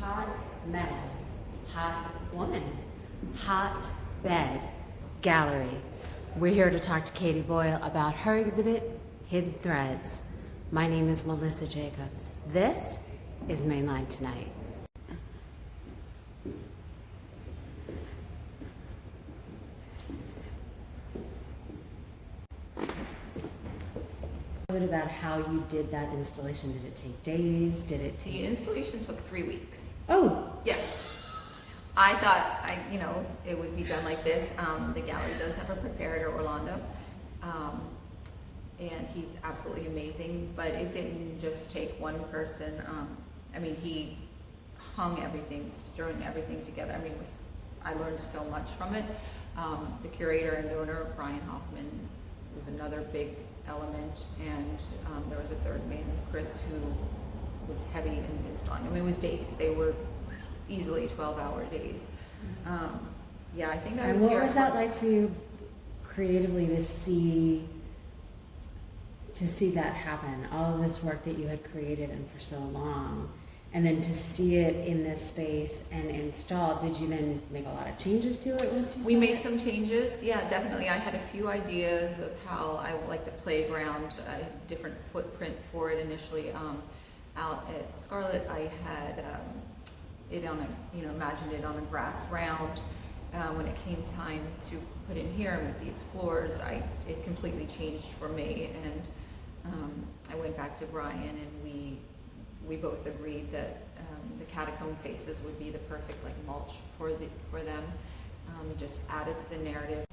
hot metal, hot woman, hot bed gallery. We're here to talk to Katee Boyle about her exhibit, Hidden Threads. My name is Melissa Jacobs. This is Mainline Tonight. A bit about how you did that installation. Did it take days? Did it take... The installation took 3 weeks. Oh! Yeah. I thought, it would be done like this. The gallery does have a preparator, Orlando, and he's absolutely amazing, but it didn't just take one person. He hung everything, strung everything together. I learned so much from it. The curator and donor, Brian Hoffman, was another big element, and there was a third man, Chris, who was heavy in installing. It was days. They were easily 12-hour days. I think I was here. What was that like for you creatively to see that happen? All of this work that you had created and for so long, and then to see it in this space and installed. Did you then make a lot of changes to it once you saw it? We made some changes, yeah, definitely. I had a few ideas of how I like the playground, a different footprint for it initially. Out at Scarlett, I had it on imagined it on a grass ground. When it came time to put in here with these floors, it completely changed for me, and I went back to Brian, and we both agreed that the catacomb faces would be the perfect mulch for them. It just added to the narrative.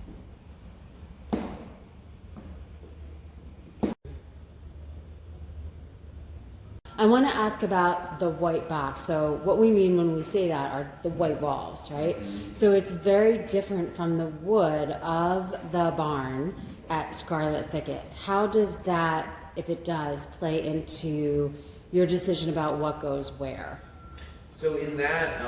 I want to ask about the white box. So what we mean when we say that are the white walls, right? So it's very different from the wood of the barn at Scarlett Thicket. How does that, if it does, play into your decision about what goes where? So in that,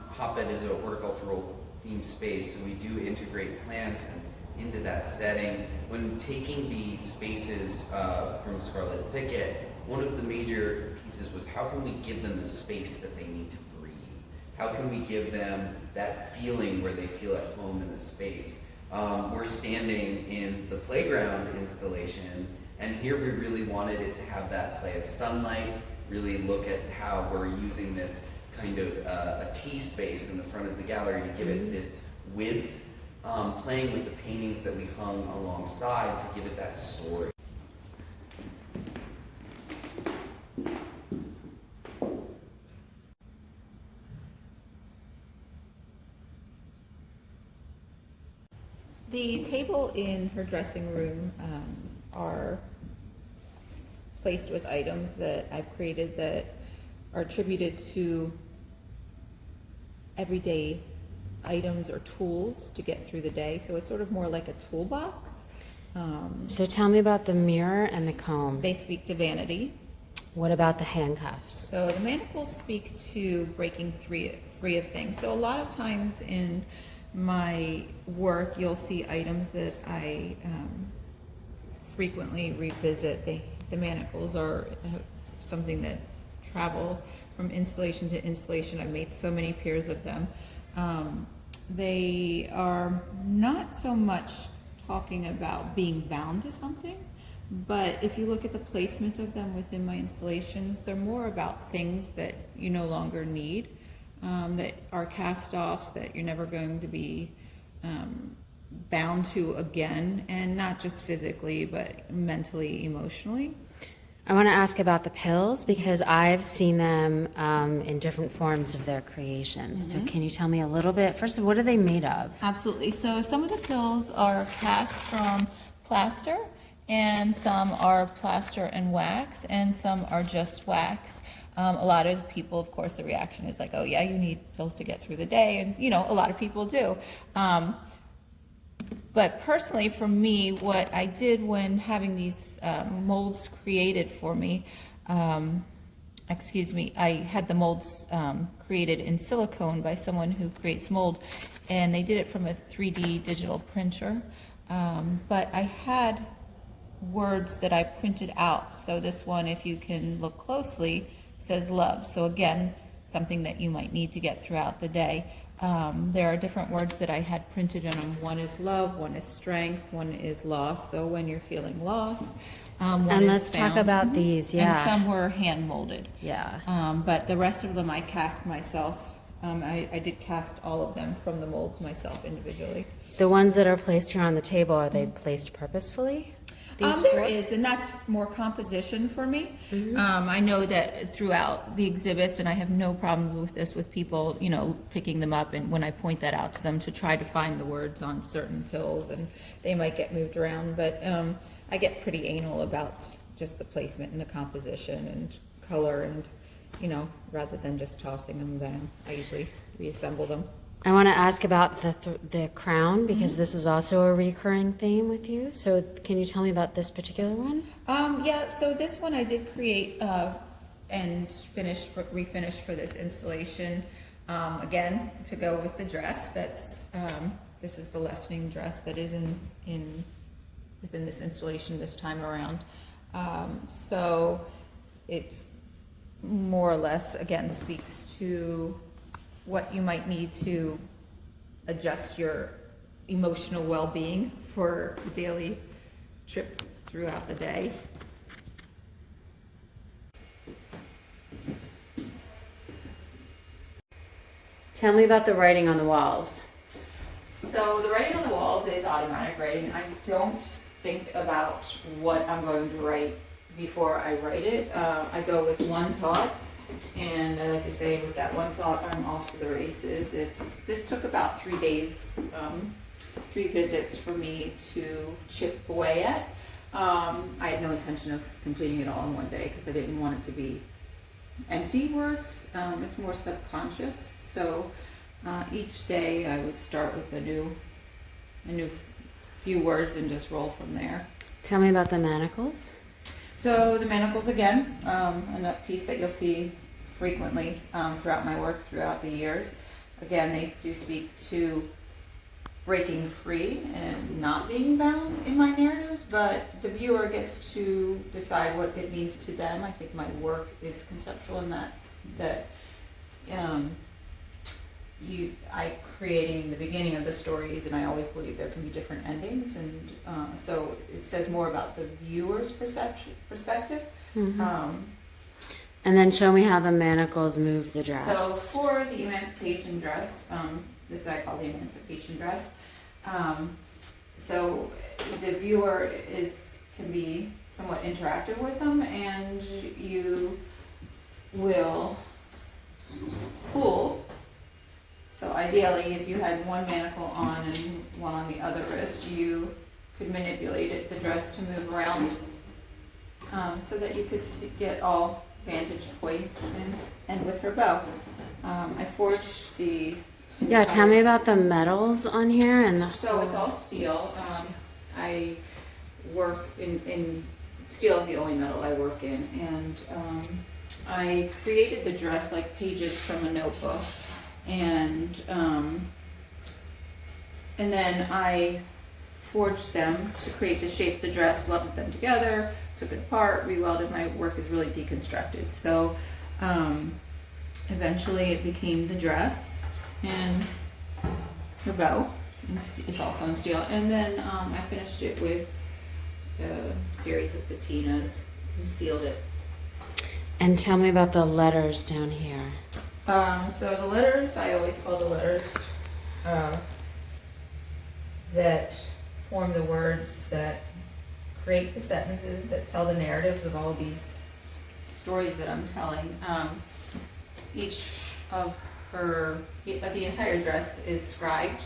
hotbed is a horticultural themed space, so we do integrate plants into that setting. When taking the spaces from Scarlett Thicket, one of the major pieces was how can we give them the space that they need to breathe? How can we give them that feeling where they feel at home in the space? We're standing in the playground installation, and here we really wanted it to have that play of sunlight, really look at how we're using this kind of a T space in the front of the gallery to give it this width, playing with the paintings that we hung alongside to give it that story. The table in her dressing room are placed with items that I've created that are attributed to everyday items or tools to get through the day. So it's sort of more like a toolbox. So tell me about the mirror and the comb. They speak to vanity. What about the handcuffs? So the manacles speak to breaking free of things. So a lot of times in my work, you'll see items that I frequently revisit. The manacles are something that travel from installation to installation. I've made so many pairs of them. They are not so much talking about being bound to something, but if you look at the placement of them within my installations, they're more about things that you no longer need, that are cast-offs that you're never going to be bound to again, and not just physically, but mentally, emotionally. I want to ask about the pills because I've seen them in different forms of their creation. So can you tell me a little bit? First of all, what are they made of? Absolutely. So some of the pills are cast from plaster, and some are plaster and wax, and some are just wax. A lot of people, of course, the reaction is like, oh yeah, you need pills to get through the day, and a lot of people do. But personally, for me, what I did when having these molds created for me, I had the molds created in silicone by someone who creates mold, and they did it from a 3D digital printer. But I had words that I printed out. So this one, if you can look closely, says love. So again, something that you might need to get throughout the day. There are different words that I had printed in them. One is love, one is strength, one is loss. So when you're feeling lost, one And is let's talk found. about these, yeah. And some were hand molded. Yeah. But the rest of them I cast myself. I did cast all of them from the molds myself individually. The ones that are placed here on the table, are they placed purposefully? These There four? is, and that's more composition for me. I know that throughout the exhibits, and I have no problem with this, with people, you know, picking them up, and when I point that out to them to try to find the words on certain pills, and they might get moved around, but I get pretty anal about just the placement and the composition and color, and, you know, rather than just tossing them down, I usually reassemble them. I want to ask about the crown, because this is also a recurring theme with you. So can you tell me about this particular one? Yeah, so this one I did create and refinished for this installation. Again, to go with the dress. That's this is the lessening dress that is within this installation this time around. So it's more or less, again, speaks to what you might need to adjust your emotional well-being for a daily trip throughout the day. Tell me about the writing on the walls. So the writing on the walls is automatic writing. I don't think about what I'm going to write before I write it. I go with one thought. And I like to say, with that one thought, I'm off to the races. This took about 3 days, 3 visits for me to chip away at. I had no intention of completing it all in one day because I didn't want it to be empty words. It's more subconscious. So each day I would start with a new few words and just roll from there. Tell me about the manacles. So the manacles, again, another piece that you'll see frequently throughout my work throughout the years. Again, they do speak to breaking free and not being bound in my narratives, but the viewer gets to decide what it means to them. I think my work is conceptual in that I creating the beginning of the stories, and I always believe there can be different endings, and so it says more about the viewer's perspective. Mm-hmm. And then show me how the manacles move the dress. So for the emancipation dress, this I call the emancipation dress. So the viewer can be somewhat interactive with them, and you will pull. So ideally, if you had one manacle on and one on the other wrist, you could manipulate the dress to move around so that you could get all vantage points and with her bow. I forged the... Yeah, tell me about the metals on here. So it's all steel. I work in steel is the only metal I work in, and I created the dress like pages from a notebook. And then I forged them to create the shape of the dress, welded them together, took it apart, rewelded. My work is really deconstructed. So eventually it became the dress and her bow. It's also in steel. And then I finished it with a series of patinas and sealed it. And tell me about the letters down here. So the letters, I always call the letters that form the words that create the sentences that tell the narratives of all these stories that I'm telling. Each of the entire dress is scribed.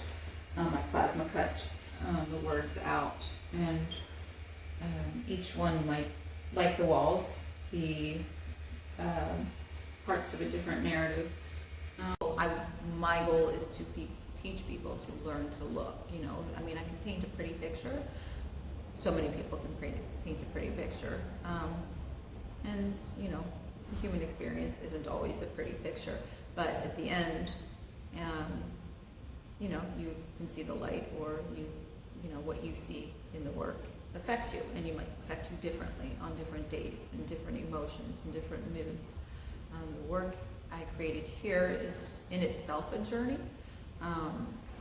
I plasma cut the words out, and each one might, like the walls, be parts of a different narrative. My goal is to teach people to learn to look. You know, I mean, I can paint a pretty picture. So many people can paint a pretty picture, and you know, the human experience isn't always a pretty picture. But at the end, you know, you can see the light, or you know, what you see in the work affects you, and you might affect you differently on different days, and different emotions, and different moods. The work I created here is in itself a journey.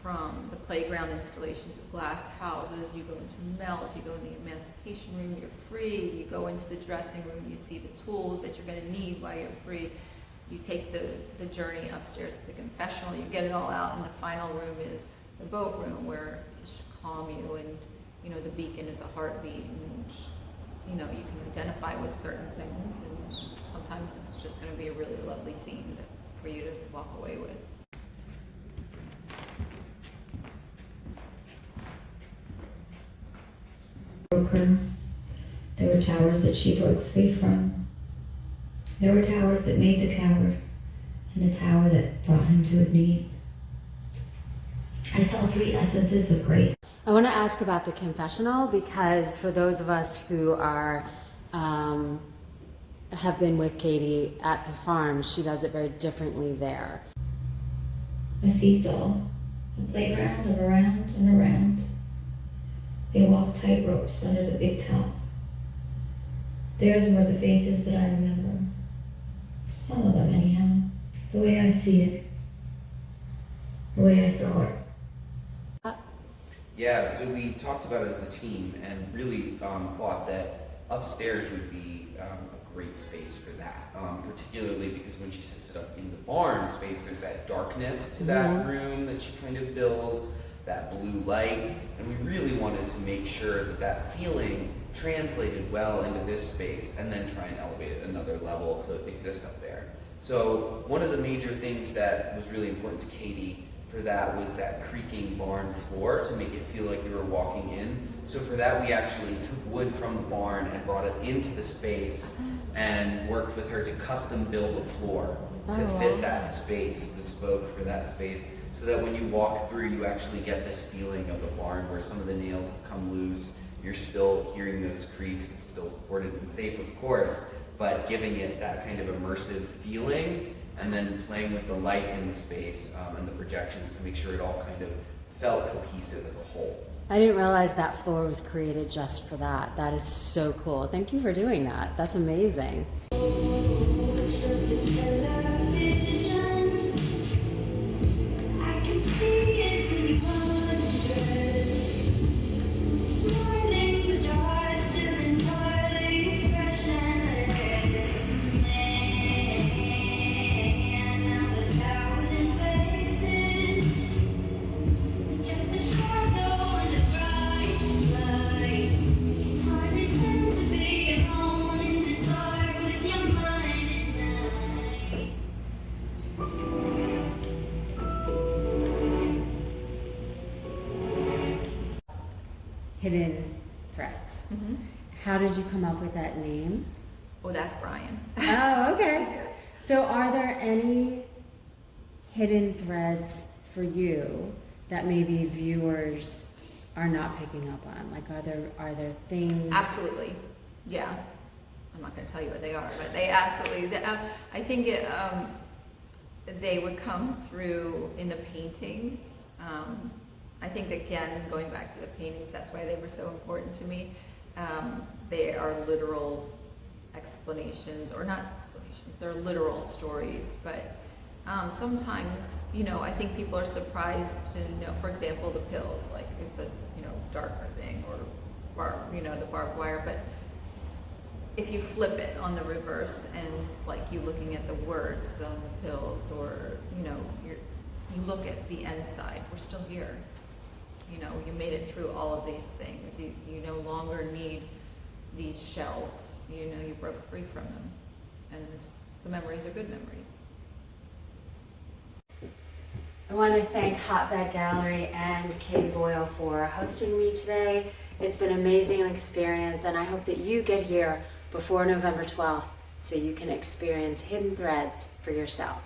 From the playground installations of glass houses, you go into melt, you go in the emancipation room, you're free, you go into the dressing room, you see the tools that you're going to need while you're free. You take the journey upstairs to the confessional, you get it all out, and the final room is the boat room where it should calm you, and you know the beacon is a heartbeat, and you know you can identify with certain things, and sometimes it's just going to be a really lovely scene for you to walk away with. Broke her. There were towers that she broke free from. There were towers that made the coward, and the tower that brought him to his knees. I saw 3 essences of grace. I want to ask about the confessional, because for those of us who are have been with Katee at the farm, she does it very differently there. A seesaw, a playground of around and around. They walked tight ropes under the big top. Theirs were the faces that I remember. Some of them, anyhow. The way I see it. The way I saw it. Yeah, so we talked about it as a team and really thought that upstairs would be a great space for that, particularly because when she sets it up in the barn space, there's that darkness to that room that she kind of builds, that blue light, and we really wanted to make sure that that feeling translated well into this space and then try and elevate it another level to exist up there. So one of the major things that was really important to Katee for that was that creaking barn floor to make it feel like you were walking in. So for that we actually took wood from the barn and brought it into the space and worked with her to custom build a floor to fit that space, bespoke for that space, so that when you walk through you actually get this feeling of the barn where some of the nails have come loose, you're still hearing those creaks, it's still supported and safe of course, but giving it that kind of immersive feeling, and then playing with the light in the space and the projections to make sure it all kind of felt cohesive as a whole. I didn't realize that floor was created just for that. That is so cool. Thank you for doing that. That's amazing. Hidden Threads. How did you come up with that name? Oh, that's Brian. Oh, okay. So are there any hidden threads for you that maybe viewers are not picking up on? Like, are there things? Absolutely, yeah. I'm not going to tell you what they are, but they absolutely. I think they would come through in the paintings. I think again, going back to the paintings, that's why they were so important to me. They are literal explanations, or not explanations. They're literal stories, but sometimes, you know, I think people are surprised to know, for example, the pills, like it's a, you know, darker thing, or the barbed wire, but if you flip it on the reverse and like you looking at the words on the pills, or, you know, you look at the end side, we're still here. You know, you made it through all of these things. You no longer need these shells. You know, you broke free from them. And the memories are good memories. I want to thank Hotbed Gallery and Katee Boyle for hosting me today. It's been an amazing experience, and I hope that you get here before November 12th so you can experience Hidden Threads for yourself.